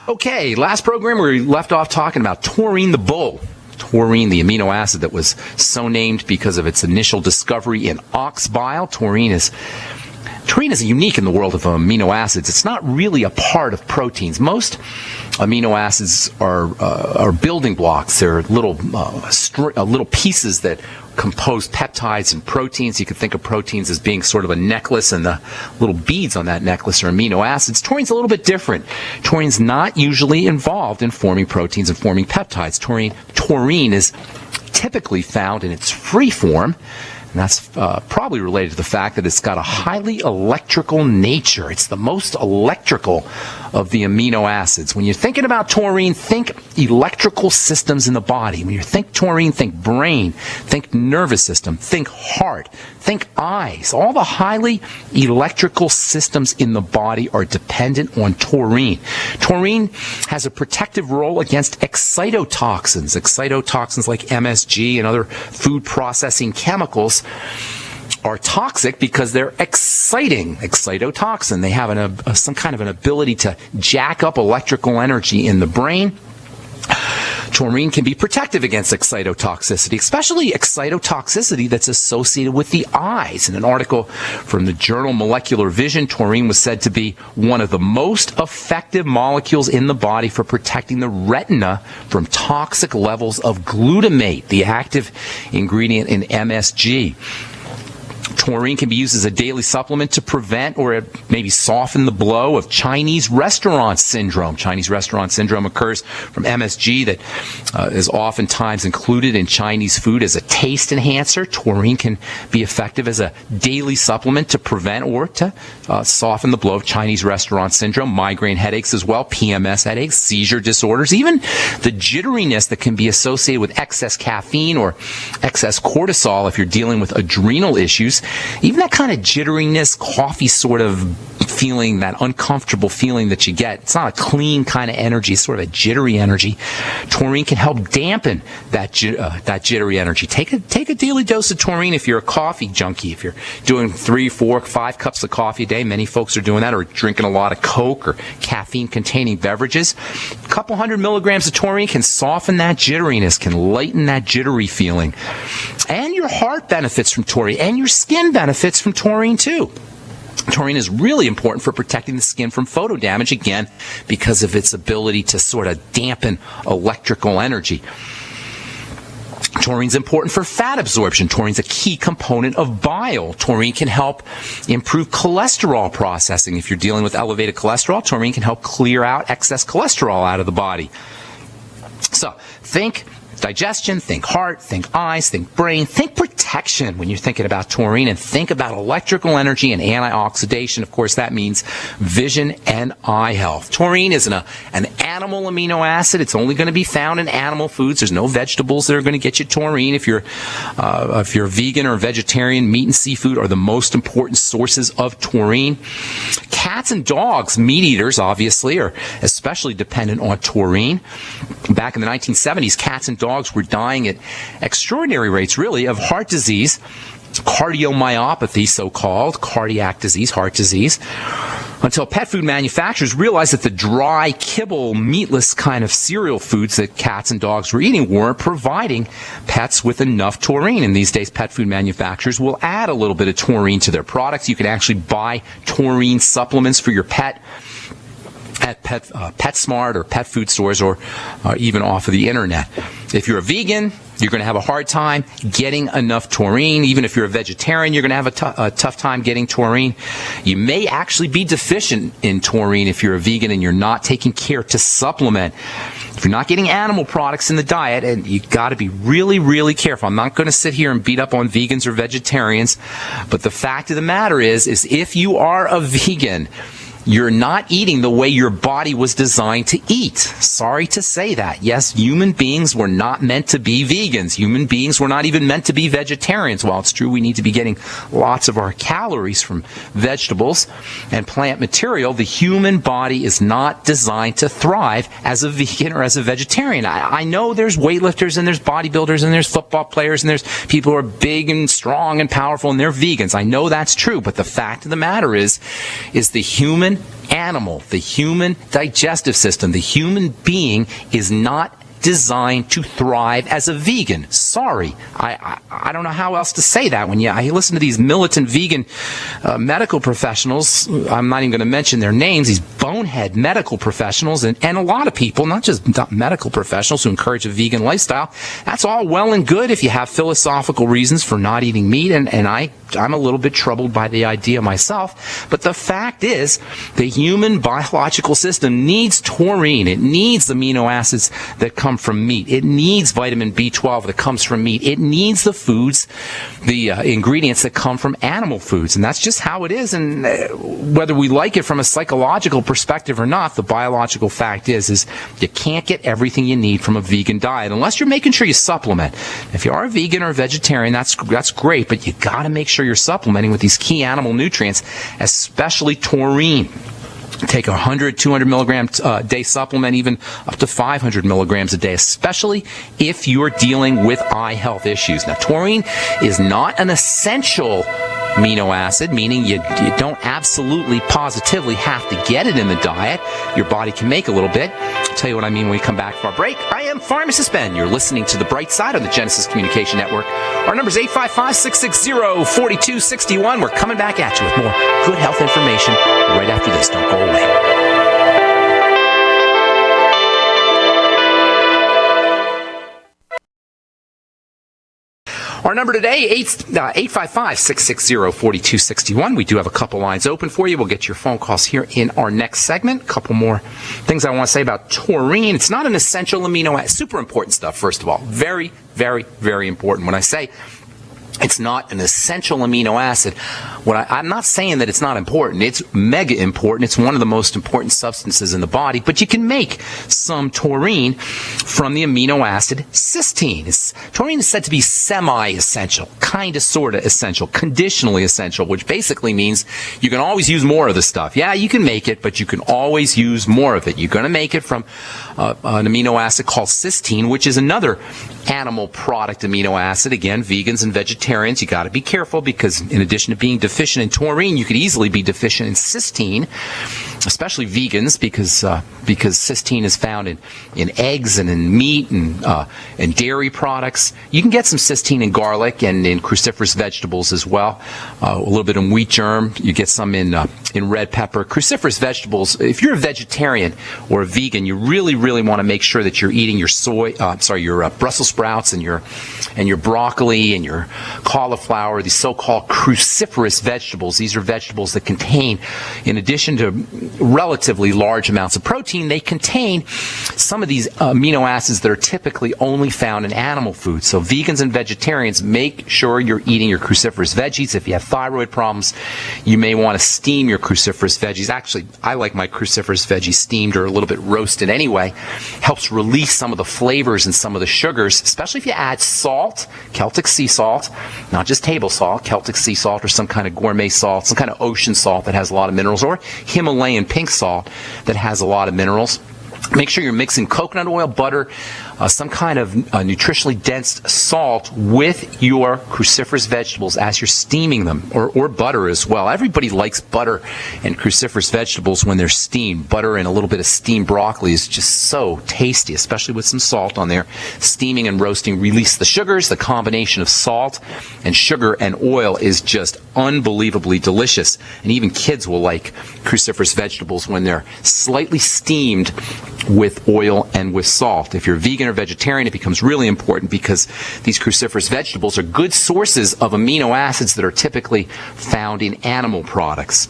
Okay, last program we left off talking about taurine the bull. Taurine, the amino acid that was so named because of its initial discovery in ox bile. Taurine is unique in the world of amino acids. It's not really a part of proteins. Most amino acids are building blocks. They're little pieces that compose peptides and proteins. You could think of proteins as being sort of a necklace, and the little beads on that necklace are amino acids. Taurine's a little bit different. Taurine's not usually involved in forming proteins and forming peptides. Taurine is typically found in its free form, and that's probably related to the fact that it's got a highly electrical nature. It's the most electrical of the amino acids. When you're thinking about taurine, think electrical systems in the body. When you think taurine, think brain, think nervous system, think heart, think eyes. All the highly electrical systems in the body are dependent on taurine. Taurine has a protective role against excitotoxins. Excitotoxins like MSG and other food processing chemicals are toxic because they're exciting. Excitotoxin. They have some kind of an ability to jack up electrical energy in the brain. Taurine can be protective against excitotoxicity, especially excitotoxicity that's associated with the eyes. In an article from the journal Molecular Vision, taurine was said to be one of the most effective molecules in the body for protecting the retina from toxic levels of glutamate, the active ingredient in MSG. Taurine can be used as a daily supplement to prevent or maybe soften the blow of Chinese restaurant syndrome. Chinese restaurant syndrome occurs from MSG that is oftentimes included in Chinese food as a taste enhancer. Taurine can be effective as a daily supplement to prevent or to soften the blow of Chinese restaurant syndrome, migraine headaches as well, PMS headaches, seizure disorders, even the jitteriness that can be associated with excess caffeine or excess cortisol if you're dealing with adrenal issues. Even that kind of jitteriness, coffee sort of feeling, that uncomfortable feeling that you get, it's not a clean kind of energy, it's sort of a jittery energy. Taurine can help dampen that jittery energy. Take a daily dose of taurine if you're a coffee junkie. If you're doing 3, 4, 5 cups of coffee a day, many folks are doing that, or drinking a lot of Coke or caffeine-containing beverages. A couple hundred milligrams of taurine can soften that jitteriness, can lighten that jittery feeling. And your heart benefits from taurine, and your skin benefits from taurine too. Taurine is really important for protecting the skin from photo damage, again, because of its ability to sort of dampen electrical energy. Taurine is important for fat absorption. Taurine is a key component of bile. Taurine can help improve cholesterol processing. If you're dealing with elevated cholesterol, taurine can help clear out excess cholesterol out of the body. So, think digestion, think heart, think eyes, think brain, think protection when you're thinking about taurine, and think about electrical energy and antioxidation. Of course, that means vision and eye health. Taurine is an animal amino acid. It's only going to be found in animal foods. There's no vegetables that are going to get you taurine. If you're a vegan or vegetarian, meat and seafood are the most important sources of taurine. Cats and dogs, meat eaters, obviously, are especially dependent on taurine. Back in the 1970s, cats and dogs were dying at extraordinary rates, really, of heart disease, cardiomyopathy, so-called, cardiac disease, heart disease, until pet food manufacturers realized that the dry, kibble, meatless kind of cereal foods that cats and dogs were eating weren't providing pets with enough taurine. And these days, pet food manufacturers will add a little bit of taurine to their products. You can actually buy taurine supplements for your pet at PetSmart or pet food stores, or even off of the internet. If you're a vegan, you're going to have a hard time getting enough taurine. Even if you're a vegetarian, you're going to have a tough time getting taurine. You may actually be deficient in taurine if you're a vegan and you're not taking care to supplement. If you're not getting animal products in the diet, and you've got to be really, really careful. I'm not going to sit here and beat up on vegans or vegetarians, but the fact of the matter is if you are a vegan, you're not eating the way your body was designed to eat. Sorry to say that. Yes, human beings were not meant to be vegans. Human beings were not even meant to be vegetarians. While it's true we need to be getting lots of our calories from vegetables and plant material, the human body is not designed to thrive as a vegan or as a vegetarian. I know there's weightlifters and there's bodybuilders and there's football players and there's people who are big and strong and powerful and they're vegans. I know that's true, but the fact of the matter is the human human animal, the human digestive system, the human being is not designed to thrive as a vegan. Sorry. I don't know how else to say that when I listen to these militant vegan medical professionals. I'm not even going to mention their names, these bonehead medical professionals, and a lot of people, not just medical professionals, who encourage a vegan lifestyle. That's all well and good if you have philosophical reasons for not eating meat, and I'm a little bit troubled by the idea myself. But the fact is, the human biological system needs taurine. It needs amino acids that come from meat. It needs vitamin B12 that comes from meat. It needs the foods, the ingredients that come from animal foods. And that's just how it is. And whether we like it from a psychological perspective or not, the biological fact is you can't get everything you need from a vegan diet unless you're making sure you supplement. If you are a vegan or a vegetarian, that's great, but you got to make sure you're supplementing with these key animal nutrients, especially taurine. Take a 100, 200 milligram a day supplement, even up to 500 milligrams a day, especially if you're dealing with eye health issues. Now, taurine is not an essential amino acid, meaning you don't absolutely positively have to get it in the diet. Your body can make a little bit. I'll tell you what I mean when we come back from our break. I am Pharmacist Ben. You're listening to The Bright Side on the Genesis Communication Network. Our number is 855-660-4261. We're coming back at you with more good health information right after this. Don't go away. Our number today, 855-660-4261. We do have a couple lines open for you. We'll get your phone calls here in our next segment. A couple more things I want to say about taurine. It's not an essential amino acid. Super important stuff, first of all. Very, very, very important. When I say it's not an essential amino acid, I'm not saying that it's not important. It's mega important. It's one of the most important substances in the body. But you can make some taurine from the amino acid cysteine. Taurine is said to be semi-essential, kind of, sort of essential, conditionally essential, which basically means you can always use more of the stuff. Yeah, you can make it, but you can always use more of it. You're going to make it from an amino acid called cysteine, which is another animal product amino acid. Again, vegans and vegetarians, you got to be careful, because in addition to being deficient in taurine, you could easily be deficient in cysteine, especially vegans, because cysteine is found in eggs and in meat and dairy products. You can get some cysteine in garlic and in cruciferous vegetables as well. A little bit in wheat germ. You get some in red pepper. Cruciferous vegetables. If you're a vegetarian or a vegan, you really, really want to make sure that you're eating your your Brussels sprouts and your broccoli and your cauliflower, these so-called cruciferous vegetables. These are vegetables that contain, in addition to relatively large amounts of protein, they contain some of these amino acids that are typically only found in animal food. So vegans and vegetarians, make sure you're eating your cruciferous veggies. If you have thyroid problems, you may want to steam your cruciferous veggies. Actually, I like my cruciferous veggies steamed or a little bit roasted anyway. Helps release some of the flavors and some of the sugars, especially if you add salt, Celtic sea salt, not just table salt, Celtic sea salt or some kind of gourmet salt, some kind of ocean salt that has a lot of minerals, or Himalayan pink salt that has a lot of minerals. Make sure you're mixing coconut oil, butter, some kind of nutritionally dense salt with your cruciferous vegetables as you're steaming them, or butter as well. Everybody likes butter and cruciferous vegetables when they're steamed. Butter and a little bit of steamed broccoli is just so tasty, especially with some salt on there. Steaming and roasting release the sugars. The combination of salt and sugar and oil is just unbelievably delicious. And even kids will like cruciferous vegetables when they're slightly steamed with oil and with salt. If you're vegan or vegetarian, it becomes really important, because these cruciferous vegetables are good sources of amino acids that are typically found in animal products.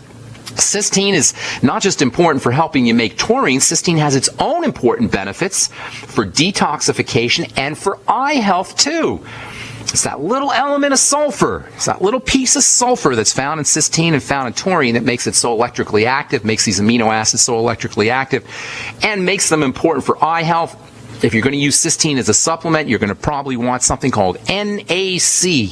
Cysteine is not just important for helping you make taurine. Cysteine has its own important benefits for detoxification and for eye health too. It's that little element of sulfur. It's that little piece of sulfur that's found in cysteine and found in taurine that makes it so electrically active, makes these amino acids so electrically active, and makes them important for eye health. If you're going to use cysteine as a supplement, you're going to probably want something called NAC,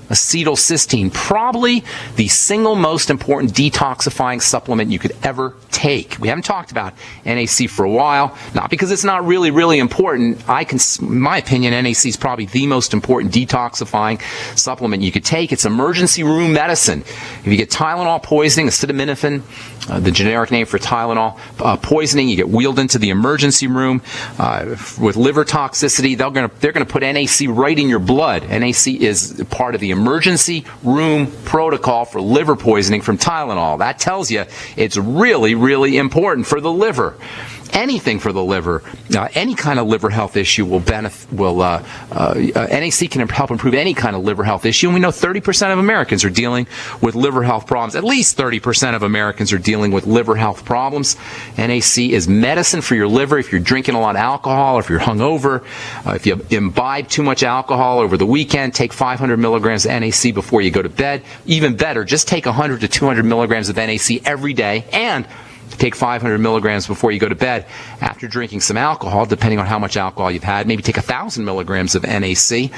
N-acetylcysteine, probably the single most important detoxifying supplement you could ever take. We haven't talked about NAC for a while, not because it's not really, really important. In my opinion, NAC is probably the most important detoxifying supplement you could take. It's emergency room medicine. If you get Tylenol poisoning, acetaminophen, the generic name for Tylenol poisoning, you get wheeled into the emergency room with liver toxicity. They're going to put NAC right in your blood. NAC is part of the emergency room protocol for liver poisoning from Tylenol. That tells you it's really, really important for the liver. Anything for the liver, any kind of liver health issue NAC can help improve any kind of liver health issue. And we know 30% of Americans are dealing with liver health problems. At least 30% of Americans are dealing with liver health problems. NAC is medicine for your liver if you're drinking a lot of alcohol, or if you're hungover, if you imbibe too much alcohol over the weekend, take 500 milligrams of NAC before you go to bed. Even better, just take 100 to 200 milligrams of NAC every day, and take 500 milligrams before you go to bed after drinking some alcohol, depending on how much alcohol you've had. Maybe take 1,000 milligrams of NAC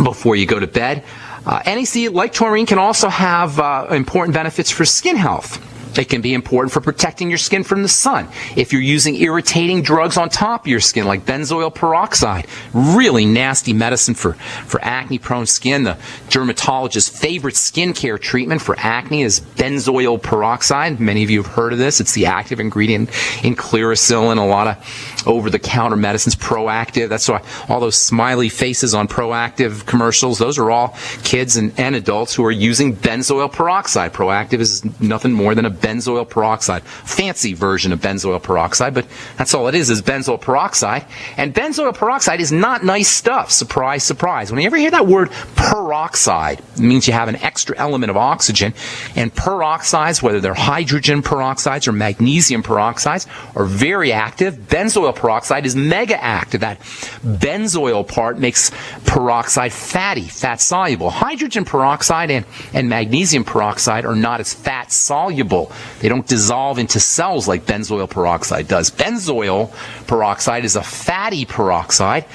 before you go to bed. NAC, like taurine, can also have important benefits for skin health. It can be important for protecting your skin from the sun. If you're using irritating drugs on top of your skin, like benzoyl peroxide, really nasty medicine for acne-prone skin. The dermatologist's favorite skincare treatment for acne is benzoyl peroxide. Many of you have heard of this. It's the active ingredient in Clearasil and a lot of over-the-counter medicines. Proactive. That's why all those smiley faces on Proactive commercials, those are all kids and adults who are using benzoyl peroxide. Proactive is nothing more than a benzoyl peroxide, fancy version of benzoyl peroxide, but that's all it is benzoyl peroxide. And benzoyl peroxide is not nice stuff. Surprise, surprise. When you ever hear that word peroxide, it means you have an extra element of oxygen. And peroxides, whether they're hydrogen peroxides or magnesium peroxides, are very active. Benzoyl peroxide is mega active. That benzoyl part makes peroxide fatty, fat soluble. Hydrogen peroxide and magnesium peroxide are not as fat soluble. They don't dissolve into cells like benzoyl peroxide does. Benzoyl peroxide is a fatty peroxide,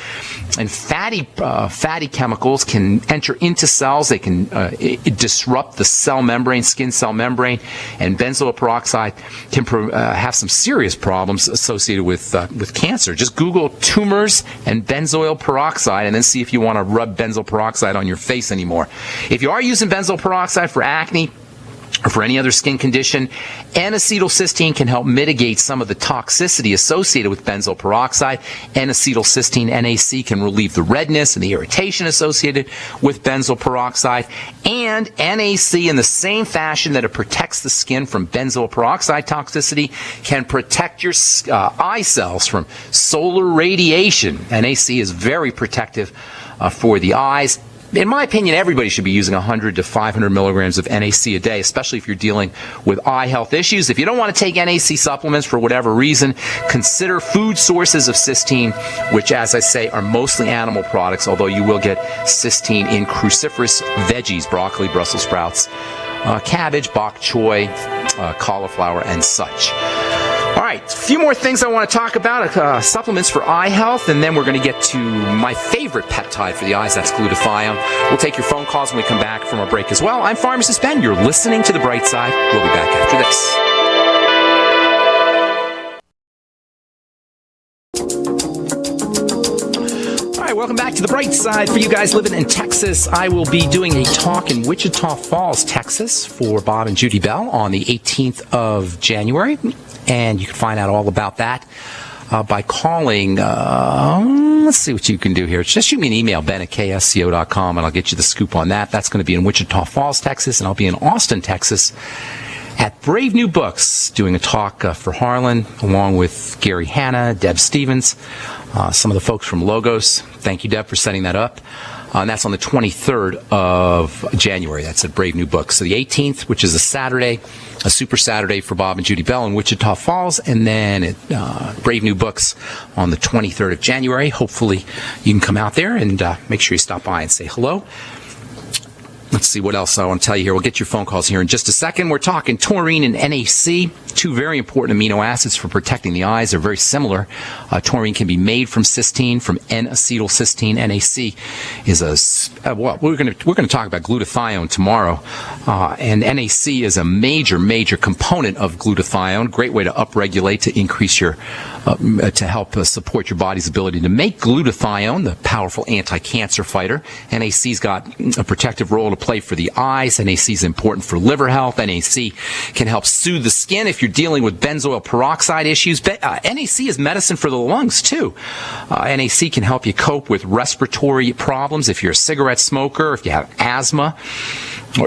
and fatty chemicals can enter into cells. They can disrupt the cell membrane, skin cell membrane, and benzoyl peroxide can have some serious problems associated with cancer. Just Google tumors and benzoyl peroxide, and then see if you want to rub benzoyl peroxide on your face anymore. If you are using benzoyl peroxide for acne, or for any other skin condition, N-acetylcysteine can help mitigate some of the toxicity associated with benzoyl peroxide. N-acetylcysteine, NAC, can relieve the redness and the irritation associated with benzoyl peroxide. And NAC, in the same fashion that it protects the skin from benzoyl peroxide toxicity, can protect your eye cells from solar radiation. NAC is very protective for the eyes. In my opinion, everybody should be using 100 to 500 milligrams of NAC a day, especially if you're dealing with eye health issues. If you don't want to take NAC supplements for whatever reason, consider food sources of cysteine, which, as I say, are mostly animal products, although you will get cysteine in cruciferous veggies, broccoli, Brussels sprouts, cabbage, bok choy, cauliflower, and such. All right, a few more things I want to talk about, supplements for eye health, and then we're going to get to my favorite peptide for the eyes, that's glutathione. We'll take your phone calls when we come back from our break as well. I'm Pharmacist Ben. You're listening to The Bright Side. We'll be back after this. All right, welcome back to The Bright Side. For you guys living in Texas, I will be doing a talk in Wichita Falls, Texas, for Bob and Judy Bell on the 18th of January. And you can find out all about that by calling, let's see what you can do here. Just shoot me an email, ben@ksco.com, and I'll get you the scoop on that. That's going to be in Wichita Falls, Texas, and I'll be in Austin, Texas, at Brave New Books, doing a talk for Harlan, along with Gary Hanna, Deb Stevens, some of the folks from Logos. Thank you, Deb, for setting that up. And that's on the 23rd of January. That's at Brave New Books. So the 18th, which is a Saturday, a Super Saturday for Bob and Judy Bell in Wichita Falls, and then at Brave New Books on the 23rd of January. Hopefully you can come out there and make sure you stop by and say hello. Let's see what else I want to tell you here. We'll get your phone calls here in just a second. We're talking taurine and NAC, two very important amino acids for protecting the eyes. They're very similar. Taurine can be made from cysteine, from N-acetylcysteine. NAC is well, we're going to talk about glutathione tomorrow, and NAC is a major component of glutathione. Great way to upregulate, to increase your, to help support your body's ability to make glutathione, the powerful anti-cancer fighter. NAC's got a protective role to play for the eyes. NAC is important for liver health. NAC can help soothe the skin if you're dealing with benzoyl peroxide issues. NAC is medicine for the lungs too. NAC can help you cope with respiratory problems if you're a cigarette smoker, if you have asthma.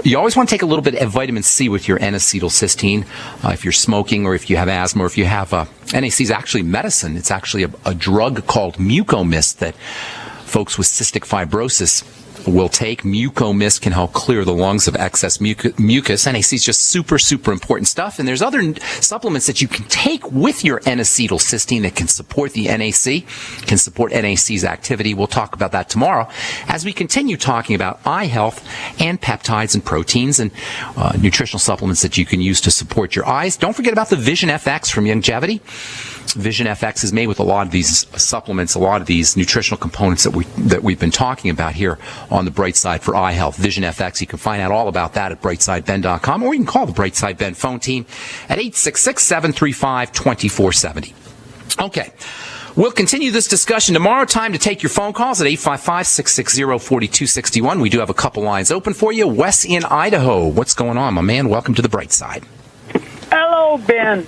You always want to take a little bit of vitamin C with your N-acetylcysteine if you're smoking or if you have asthma or if you have NAC is actually medicine. It's actually a drug called Mucomist that folks with cystic fibrosis will take. Mucomist can help clear the lungs of excess mucus. NAC is just super important stuff. And there's other supplements that you can take with your N-acetylcysteine that can support the NAC, can support NAC's activity. We'll talk about that tomorrow as we continue talking about eye health and peptides and proteins and nutritional supplements that you can use to support your eyes. Don't forget about the Vision FX from Longevity. Vision FX is made with a lot of these supplements, a lot of these nutritional components that we've been talking about here on the Bright Side for Eye Health. Vision FX, you can find out all about that at brightsideben.com, or you can call the Bright Side Ben phone team at 866-735-2470. Okay. We'll continue this discussion tomorrow. Time to take your phone calls at 855-660-4261. We do have a couple lines open for you. Wes in Idaho. What's going on, my man? Welcome to the Bright Side. Hello, Ben.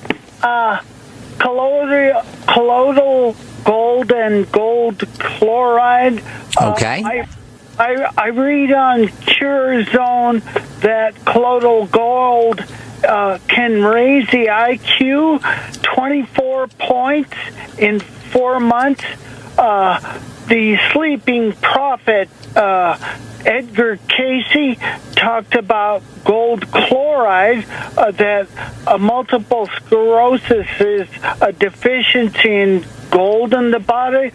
Colloidal gold and gold chloride. Okay. I read on CureZone that colloidal gold can raise the IQ 24 points in 4 months. The Sleeping Prophet, Edgar Casey, talked about gold chloride, that multiple sclerosis is a deficiency in gold in the body.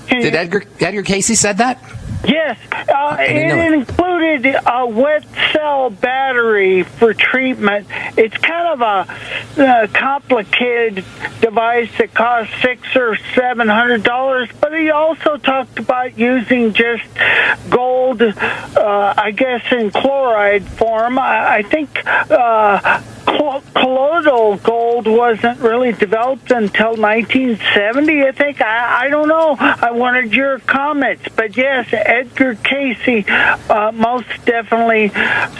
Did Edgar Casey said that? Yes, it included a wet cell battery for treatment. It's kind of a complicated device that costs $600 or $700, but he also talked about using just gold, I guess in chloride form. I think colloidal gold wasn't really developed until 1970, I think. I don't know. I wanted your comments. But yes, Edgar Casey most definitely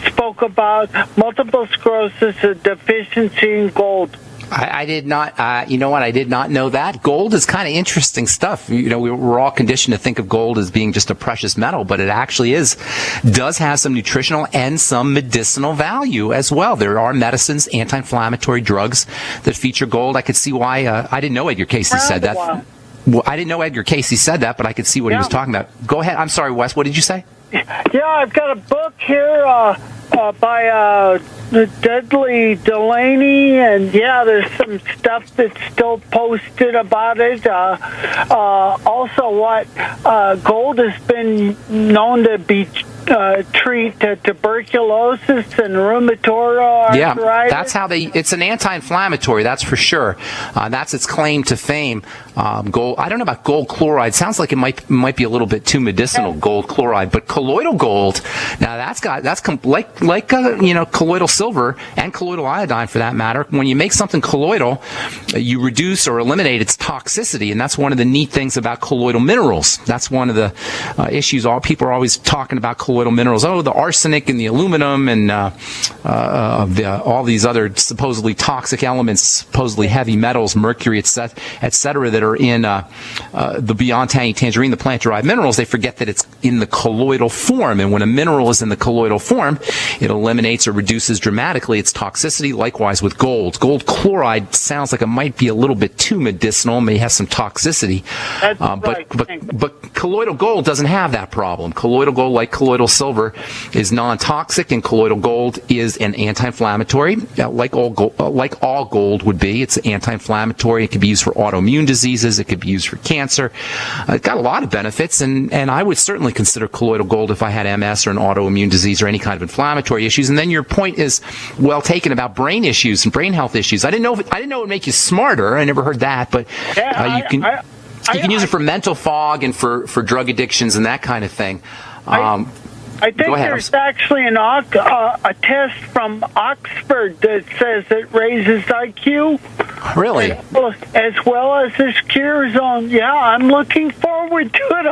spoke about multiple sclerosis, a deficiency in gold. I did not, you know what, I did not know that. Gold is kind of interesting stuff. You know, we're all conditioned to think of gold as being just a precious metal, but it actually does have some nutritional and some medicinal value as well. There are medicines, anti-inflammatory drugs that feature gold. I could see why, I didn't know Edgar Casey said that. Well, I didn't know Edgar Casey said that, but I could see what he was talking about. Go ahead. I'm sorry, Wes, what did you say? Yeah, I've got a book here, by Dudley Delaney, and there's some stuff that's still posted about it. Also, what gold has been known to be treat tuberculosis and rheumatoid arthritis. Yeah, that's how it's an anti-inflammatory, that's for sure. That's its claim to fame. Gold, I don't know about gold chloride. Sounds like it might be a little bit too medicinal, gold chloride. But colloidal gold, now that's colloidal silver and colloidal iodine for that matter. When you make something colloidal, you reduce or eliminate its toxicity, and that's one of the neat things about colloidal minerals. That's one of the issues. All people are always talking about colloidal minerals. Oh, the arsenic and the aluminum and all these other supposedly toxic elements, supposedly heavy metals, mercury, et cetera, that are in the beyond tangerine, the plant-derived minerals. They forget that it's in the colloidal form, and when a mineral is in the colloidal form, it eliminates or reduces dramatically its toxicity. Likewise with gold. Gold chloride sounds like it might be a little bit too medicinal, may have some toxicity. That's right. But colloidal gold doesn't have that problem. Colloidal gold, like colloidal silver, is non-toxic, and colloidal gold is an anti-inflammatory, like all gold would be. It's anti-inflammatory. It can be used for autoimmune diseases. It could be used for cancer. It's got a lot of benefits, and I would certainly consider colloidal gold if I had MS or an autoimmune disease or any kind of inflammatory issues. And then your point is well taken about brain issues and brain health issues. I didn't know it would make you smarter. I never heard that, but you can use it for mental fog and for drug addictions and that kind of thing. I think there's actually a test from Oxford that says it raises IQ. Really? As well as this cure zone. Yeah, I'm looking forward to it.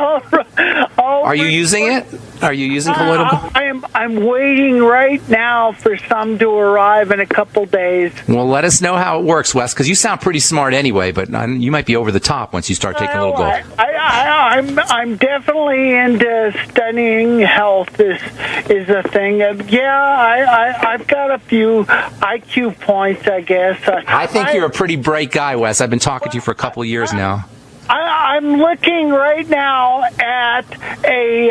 Are you using it? Are you using colloidal gold? I'm waiting right now for some to arrive in a couple days. Well, let us know how it works, Wes, because you sound pretty smart anyway, but you might be over the top once you start taking a little gold. I'm definitely into studying health is a thing. I've got a few IQ points, I guess. I think you're a pretty bright guy, Wes. I've been talking to you for a couple of years now. I'm looking right now at a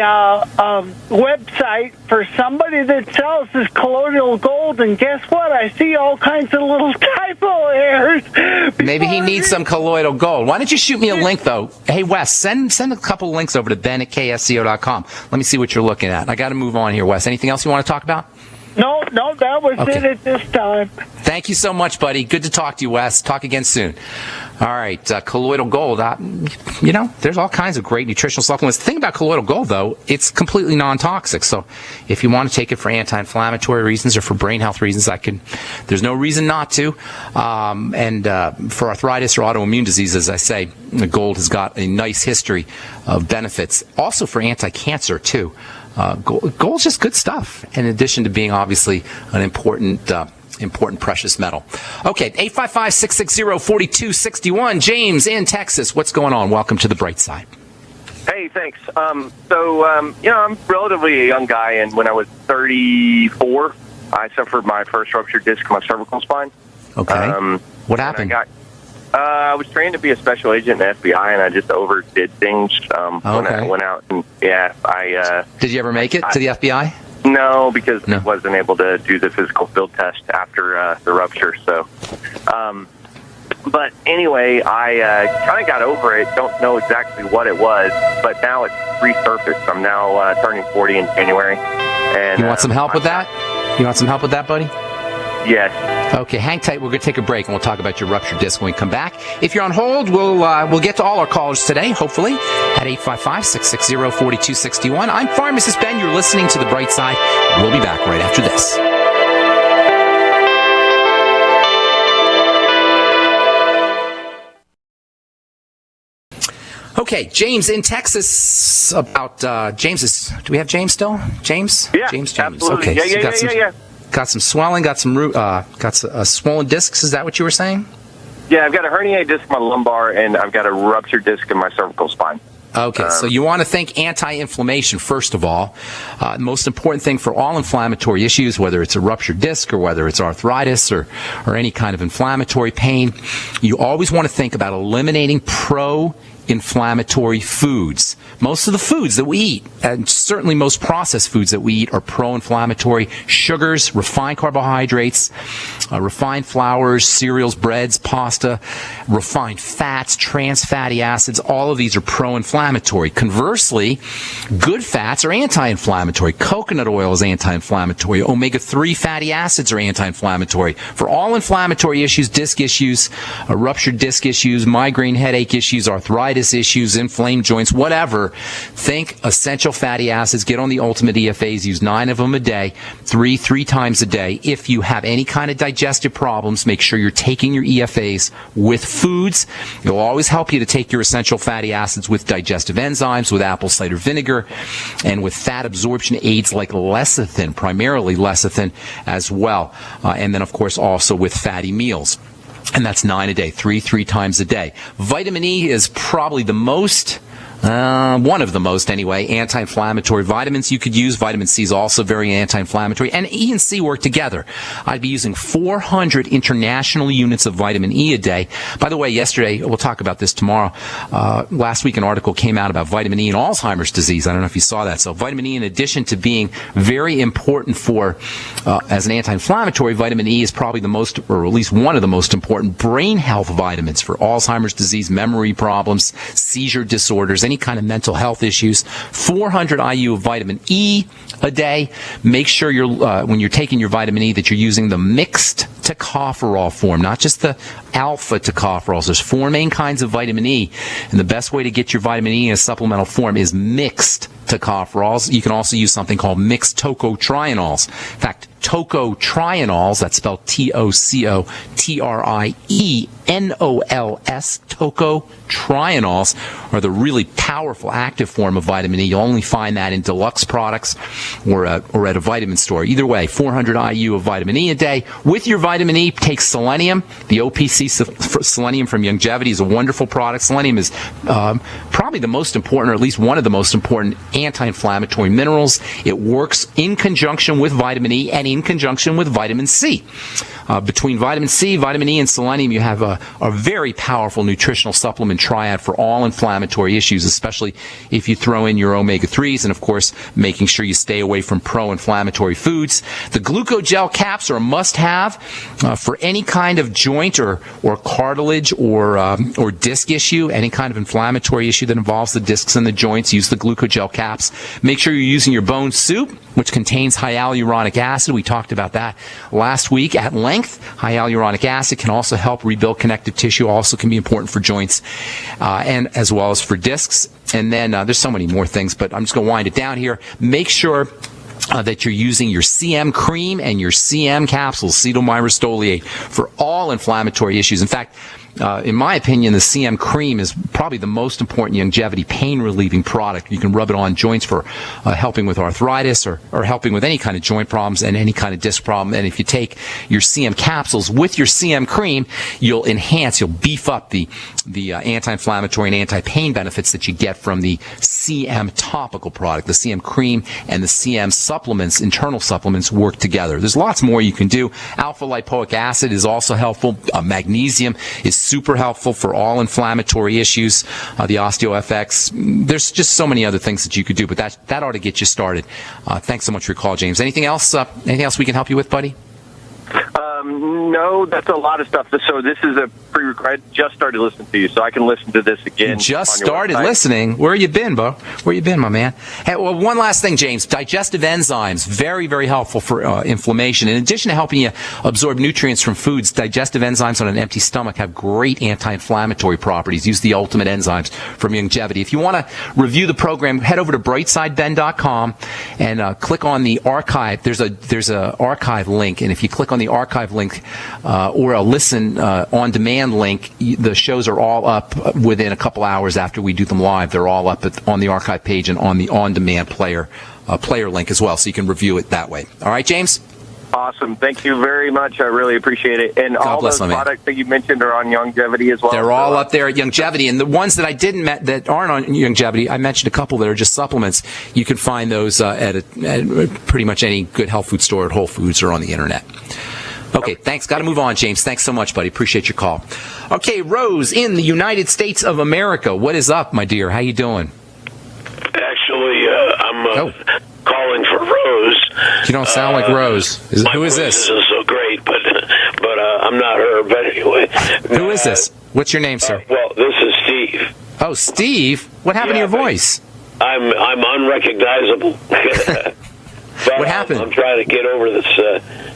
website for somebody that sells this colloidal gold, and guess what? I see all kinds of little typo errors. Maybe he needs some colloidal gold. Why don't you shoot me a link, though? Hey, Wes, send a couple links over to ben@ksco.com. Let me see what you're looking at. I got to move on here, Wes. Anything else you want to talk about? No, that was it at this time. Thank you so much, buddy. Good to talk to you, Wes. Talk again soon. All right, colloidal gold. There's all kinds of great nutritional supplements. The thing about colloidal gold, though, it's completely non-toxic. So if you want to take it for anti-inflammatory reasons or for brain health reasons, there's no reason not to. For arthritis or autoimmune disease, as I say, the gold has got a nice history of benefits. Also for anti-cancer, too. Gold's just good stuff, in addition to being obviously an important precious metal. Okay, 855-660-4261. James in Texas, what's going on? Welcome to the bright side. Hey, thanks. I'm relatively a young guy, and when I was 34, I suffered my first ruptured disc in my cervical spine. Okay. What happened? I was trained to be a special agent in the FBI, and I just overdid things when I went out. And Did you ever make it to the FBI? No, because I wasn't able to do the physical field test after the rupture. So, but anyway, I kind of got over it. Don't know exactly what it was, but now it's resurfaced. I'm now turning 40 in January. And you want some help with that? You want some help with that, buddy? Yes. Okay, hang tight. We're going to take a break, and we'll talk about your ruptured disc when we come back. If you're on hold, we'll get to all our callers today, hopefully, at 855-660-4261. I'm Pharmacist Ben. You're listening to The Bright Side. We'll be back right after this. Okay, James in Texas. James do we have James still? James? Yeah, James. Absolutely. Okay, Yeah. Got some swelling, got some swollen discs. Is that what you were saying? Yeah, I've got a herniated disc in my lumbar, and I've got a ruptured disc in my cervical spine. Okay, so you want to think anti-inflammation, first of all. Most important thing for all inflammatory issues, whether it's a ruptured disc or whether it's arthritis or any kind of inflammatory pain, you always want to think about eliminating pro-inflammatory foods. Most of the foods that we eat, and certainly most processed foods that we eat, are pro-inflammatory. Sugars, refined carbohydrates, refined flours, cereals, breads, pasta, refined fats, trans fatty acids, all of these are pro-inflammatory. Conversely, good fats are anti-inflammatory. Coconut oil is anti-inflammatory. Omega-3 fatty acids are anti-inflammatory. For all inflammatory issues, disc issues, ruptured disc issues, migraine headache issues, arthritis issues, inflamed joints, whatever, think essential fatty acids. Get on the ultimate EFAs. Use 9 of them a day, three times a day. If you have any kind of digestive problems, make sure you're taking your EFAs with foods. It'll always help you to take your essential fatty acids with digestive enzymes, with apple cider vinegar, and with fat absorption aids like lecithin, primarily lecithin as well. And then, of course, also with fatty meals. And that's 9 a day, three times a day. Vitamin E is probably the most, one of the most anyway, anti-inflammatory vitamins you could use. Vitamin C is also very anti-inflammatory. And E and C work together. I'd be using 400 international units of vitamin E a day. By the way, yesterday, we'll talk about this tomorrow, last week an article came out about vitamin E and Alzheimer's disease. I don't know if you saw that. So vitamin E, in addition to being very important for, as an anti-inflammatory, vitamin E is probably the most, or at least one of the most important brain health vitamins for Alzheimer's disease, memory problems, seizure disorders, any kind of mental health issues. 400 IU of vitamin E a day. Make sure when you're taking your vitamin E that you're using the mixed tocopherol form, not just the alpha tocopherols. There's 4 main kinds of vitamin E, and the best way to get your vitamin E in a supplemental form is mixed tocopherols. You can also use something called mixed tocotrienols. In fact, tocotrienols, that's spelled Tocotrienols, tocotrienols, are the really powerful active form of vitamin E. You'll only find that in deluxe products or at a vitamin store. Either way, 400 IU of vitamin E a day. With your vitamin E, take selenium. The OPC selenium from Youngevity is a wonderful product. Selenium is probably the most important, or at least one of the most important anti-inflammatory minerals. It works in conjunction with vitamin E and in conjunction with vitamin C. Between vitamin C, vitamin E, and selenium, you have a very powerful nutritional supplement triad for all inflammatory issues, especially if you throw in your omega-3s and, of course, making sure you stay away from pro-inflammatory foods. The glucogel caps are a must-have for any kind of joint or cartilage or disc issue, any kind of inflammatory issue that involves the discs and the joints. Use the glucogel caps. Make sure you're using your bone soup, which contains hyaluronic acid. We talked about that last week at length. Hyaluronic acid can also help rebuild connective tissue, also can be important for joints and as well as for discs. And then there's so many more things, but I'm just going to wind it down here. Make sure that you're using your CM cream and your CM capsules, cetyl-myristoyl, for all inflammatory issues. In fact, in my opinion, the CM cream is probably the most important Youngevity pain-relieving product. You can rub it on joints for helping with arthritis or helping with any kind of joint problems and any kind of disc problem. And if you take your CM capsules with your CM cream, you'll beef up the anti-inflammatory and anti-pain benefits that you get from the CM topical product. The CM cream and the CM supplements, internal supplements, work together. There's lots more you can do. Alpha-lipoic acid is also helpful. Magnesium is super helpful for all inflammatory issues. The OsteoFX. There's just so many other things that you could do, but that ought to get you started. Thanks so much for your call, James. Anything else? Anything else we can help you with, buddy? No, that's a lot of stuff. So this is a pre-record. I just started listening to you, so I can listen to this again. You just started listening? Where you been, Bo? Where you been, my man? Hey, well, one last thing, James. Digestive enzymes, very, very helpful for inflammation. In addition to helping you absorb nutrients from foods, digestive enzymes on an empty stomach have great anti-inflammatory properties. Use the Ultimate Enzymes from Youngevity. If you want to review the program, head over to brightsideben.com and click on the archive. There's a archive link, and if you click on the archive link or a listen on demand link, the shows are all up within a couple hours after we do them live. They're all up on the archive page and on the on demand player link as well, so you can review it that way. All right, James? Awesome. Thank you very much. I really appreciate it. And all those products that you mentioned are on Youngevity as well. They're all up there at Youngevity. And the ones that I didn't that aren't on Youngevity, I mentioned a couple that are just supplements. You can find those at pretty much any good health food store at Whole Foods or on the internet. Okay, thanks. Got to move on, James. Thanks so much, buddy. Appreciate your call. Okay, Rose in the United States of America. What is up, my dear? How you doing? Actually, I'm calling for Rose. You don't sound like Rose. Who is this? Isn't so great, but I'm not her. But anyway, who is this? What's your name, sir? Well, this is Steve. Oh, Steve. What happened to your voice? I'm unrecognizable. But what happened? I'm trying to get over this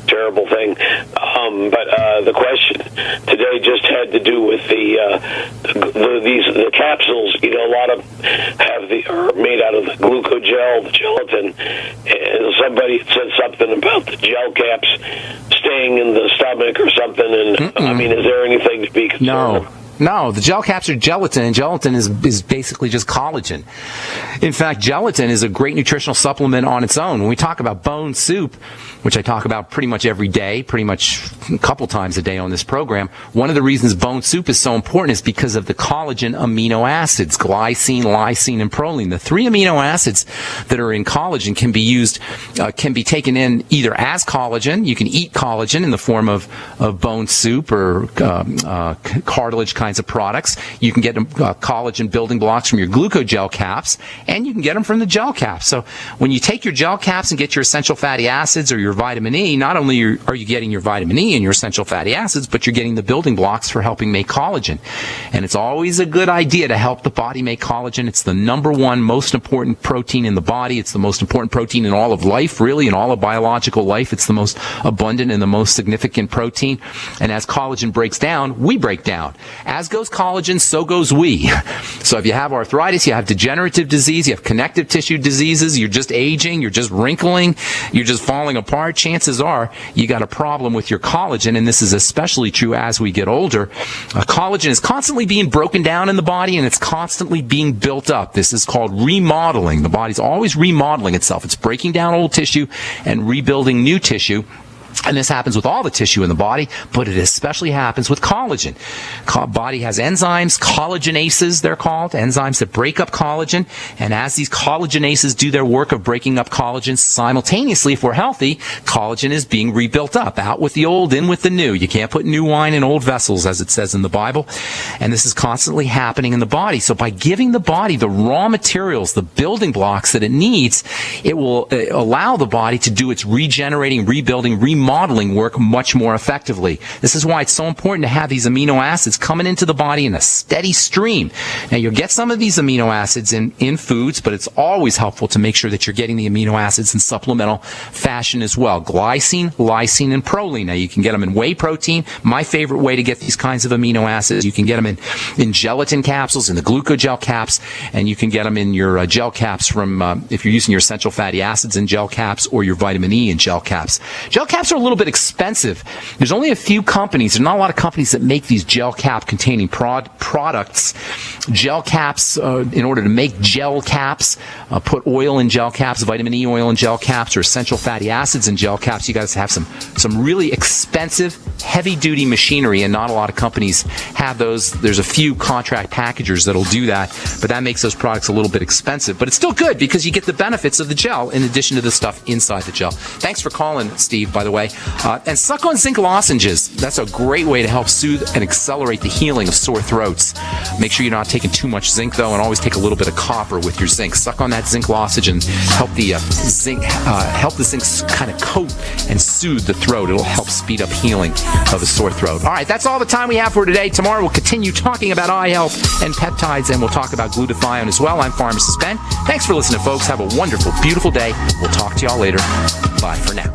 terrible thing. But the question today just had to do with the capsules. You know, a lot of are made out of the glucogel, the gelatin, and somebody said something about the gel caps staying in the stomach or something. And I mean, is there anything to be concerned about? No, the gel caps are gelatin, and gelatin is basically just collagen. In fact, gelatin is a great nutritional supplement on its own. When we talk about bone soup, which I talk about pretty much every day, pretty much a couple times a day on this program, one of the reasons bone soup is so important is because of the collagen amino acids, glycine, lysine, and proline. The 3 amino acids that are in collagen can be used, can be taken in either as collagen. You can eat collagen in the form of bone soup or cartilage kind kinds of products. You can get collagen building blocks from your glucogel caps, and you can get them from the gel caps. So when you take your gel caps and get your essential fatty acids or your vitamin E, not only are you getting your vitamin E and your essential fatty acids, but you're getting the building blocks for helping make collagen. And it's always a good idea to help the body make collagen. It's the number one most important protein in the body. It's the most important protein in all of life, really, in all of biological life. It's the most abundant and the most significant protein. And as collagen breaks down, we break down. As goes collagen, so goes we. So if you have arthritis, you have degenerative disease, you have connective tissue diseases, you're just aging, you're just wrinkling, you're just falling apart, chances are you got a problem with your collagen, and this is especially true as we get older. Collagen is constantly being broken down in the body, and it's constantly being built up. This is called remodeling. The body's always remodeling itself. It's breaking down old tissue and rebuilding new tissue. And this happens with all the tissue in the body, but it especially happens with collagen. Body has enzymes, collagenases they're called, enzymes that break up collagen. And as these collagenases do their work of breaking up collagen, simultaneously, if we're healthy, collagen is being rebuilt up. Out with the old, in with the new. You can't put new wine in old vessels, as it says in the Bible. And this is constantly happening in the body. So by giving the body the raw materials, the building blocks that it needs, it will allow the body to do its regenerating, rebuilding, remodeling work much more effectively. This is why it's so important to have these amino acids coming into the body in a steady stream. Now, you'll get some of these amino acids in foods, but it's always helpful to make sure that you're getting the amino acids in supplemental fashion as well. Glycine, lysine, and proline. Now, you can get them in whey protein. My favorite way to get these kinds of amino acids, you can get them in gelatin capsules, in the glucogel caps, and you can get them in your gel caps from, if you're using your essential fatty acids in gel caps or your vitamin E in gel caps. Gel caps are a little bit expensive. There's only a few companies, there's not a lot of companies that make these gel cap containing products. Gel caps, in order to make gel caps, put oil in gel caps, vitamin E oil in gel caps, or essential fatty acids in gel caps. You guys have some really expensive, heavy-duty machinery, and not a lot of companies have those. There's a few contract packagers that'll do that, but that makes those products a little bit expensive. But it's still good because you get the benefits of the gel in addition to the stuff inside the gel. Thanks for calling, Steve, by the way. And suck on zinc lozenges. That's a great way to help soothe and accelerate the healing of sore throats. Make sure you're not taking too much zinc, though, and always take a little bit of copper with your zinc. Suck on that zinc lozenge and help the zinc kind of coat and soothe the throat. It'll help speed up healing of a sore throat. All right, that's all the time we have for today. Tomorrow we'll continue talking about eye health and peptides, and we'll talk about glutathione as well. I'm Pharmacist Ben. Thanks for listening, folks. Have a wonderful, beautiful day. We'll talk to y'all later. Bye for now.